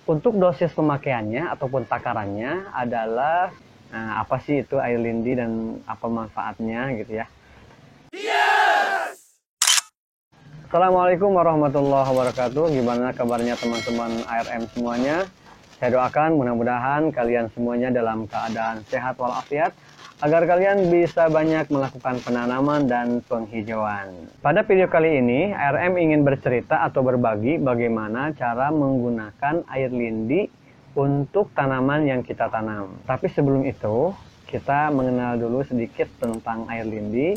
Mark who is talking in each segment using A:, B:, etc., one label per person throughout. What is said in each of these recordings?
A: Untuk dosis pemakaiannya ataupun takarannya adalah apa sih itu air lindi dan apa manfaatnya gitu ya. Assalamualaikum warahmatullahi wabarakatuh. Gimana kabarnya teman-teman ARM semuanya? Saya doakan mudah-mudahan kalian semuanya dalam keadaan sehat walafiat agar kalian bisa banyak melakukan penanaman dan penghijauan. Pada video kali ini, ARM ingin bercerita atau berbagi bagaimana cara menggunakan air lindi untuk tanaman yang kita tanam. Tapi sebelum itu, kita mengenal dulu sedikit tentang air lindi.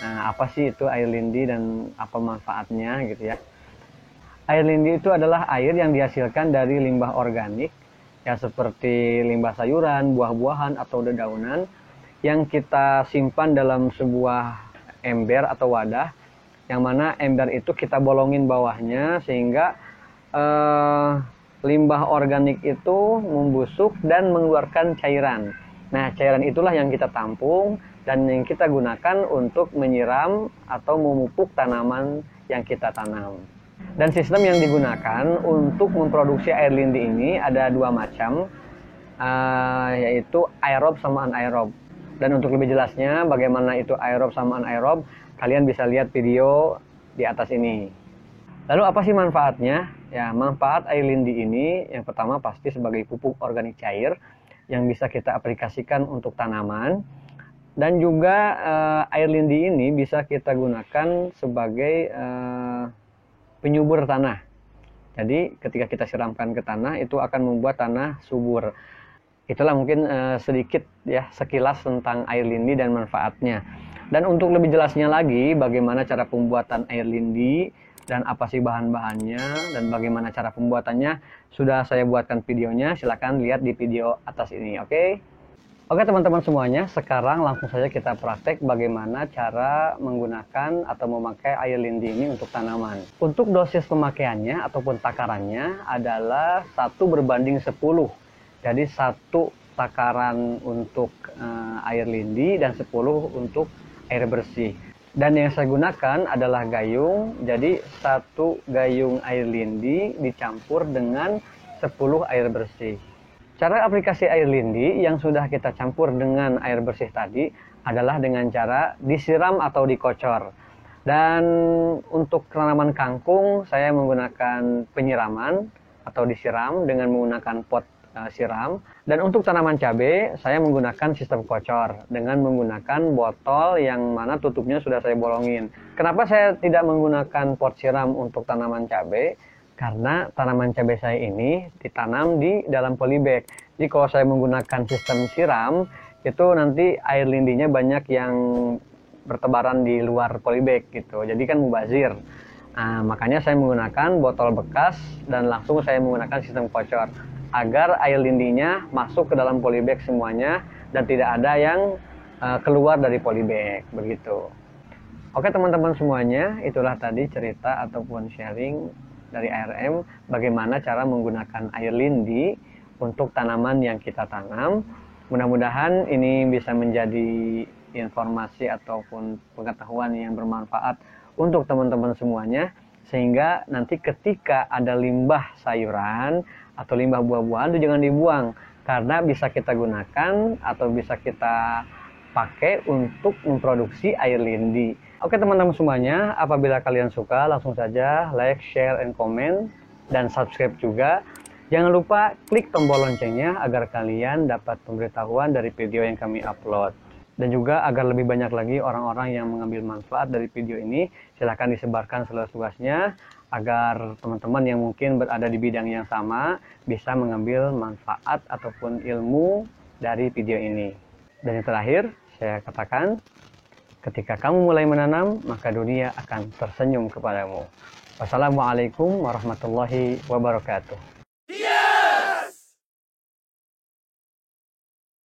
A: Nah, apa sih itu air lindi dan apa manfaatnya gitu ya. Air lindi itu adalah air yang dihasilkan dari limbah organik, ya seperti limbah sayuran, buah-buahan, atau dedaunan, yang kita simpan dalam sebuah ember atau wadah, yang mana ember itu kita bolongin bawahnya sehingga limbah organik itu membusuk dan mengeluarkan cairan. Nah, cairan itulah yang kita tampung dan yang kita gunakan untuk menyiram atau memupuk tanaman yang kita tanam. Dan sistem yang digunakan untuk memproduksi air lindi ini ada dua macam, yaitu aerob sama anaerob. Dan untuk lebih jelasnya bagaimana itu aerob sama anaerob, kalian bisa lihat video di atas ini. Lalu apa sih manfaatnya? Ya, manfaat air lindi ini yang pertama pasti sebagai pupuk organik cair yang bisa kita aplikasikan untuk tanaman. Dan juga air lindi ini bisa kita gunakan sebagai penyubur tanah. Jadi ketika kita siramkan ke tanah itu akan membuat tanah subur. Itulah mungkin sedikit ya sekilas tentang air lindi dan manfaatnya. Dan untuk lebih jelasnya lagi bagaimana cara pembuatan air lindi dan apa sih bahan-bahannya dan bagaimana cara pembuatannya sudah saya buatkan videonya. Silahkan lihat di video atas ini, oke? Oke teman-teman semuanya, sekarang langsung saja kita praktek bagaimana cara menggunakan atau memakai air lindi ini untuk tanaman. Untuk dosis pemakaiannya ataupun takarannya adalah 1:10. Jadi 1 takaran untuk air lindi dan 10 untuk air bersih. Dan yang saya gunakan adalah gayung, jadi 1 gayung air lindi dicampur dengan 10 air bersih. Cara aplikasi air lindi yang sudah kita campur dengan air bersih tadi adalah dengan cara disiram atau dikocor. Dan untuk tanaman kangkung saya menggunakan penyiraman atau disiram dengan menggunakan pot siram. Dan untuk tanaman cabai saya menggunakan sistem kocor dengan menggunakan botol yang mana tutupnya sudah saya bolongin. Kenapa saya tidak menggunakan pot siram untuk tanaman cabai? Karena tanaman cabai saya ini ditanam di dalam polybag. Jadi kalau saya menggunakan sistem siram, itu nanti air lindinya banyak yang bertebaran di luar polybag gitu. Jadi kan mubazir. Nah, makanya saya menggunakan botol bekas dan langsung saya menggunakan sistem kocor agar air lindinya masuk ke dalam polybag semuanya dan tidak ada yang keluar dari polybag begitu. Oke teman-teman semuanya, itulah tadi cerita ataupun sharing dari ARM bagaimana cara menggunakan air lindi untuk tanaman yang kita tanam. Mudah-mudahan ini bisa menjadi informasi ataupun pengetahuan yang bermanfaat untuk teman-teman semuanya, sehingga nanti ketika ada limbah sayuran atau limbah buah-buahan itu jangan dibuang, karena bisa kita gunakan atau bisa kita pakai untuk memproduksi air lindi. Oke teman-teman semuanya, apabila kalian suka langsung saja like, share, and comment, dan subscribe juga. Jangan lupa klik tombol loncengnya agar kalian dapat pemberitahuan dari video yang kami upload. Dan juga agar lebih banyak lagi orang-orang yang mengambil manfaat dari video ini, silahkan disebarkan seluas-luasnya agar teman-teman yang mungkin berada di bidang yang sama bisa mengambil manfaat ataupun ilmu dari video ini. Dan yang terakhir, saya katakan, ketika kamu mulai menanam, maka dunia akan tersenyum kepadamu. Wassalamualaikum warahmatullahi wabarakatuh.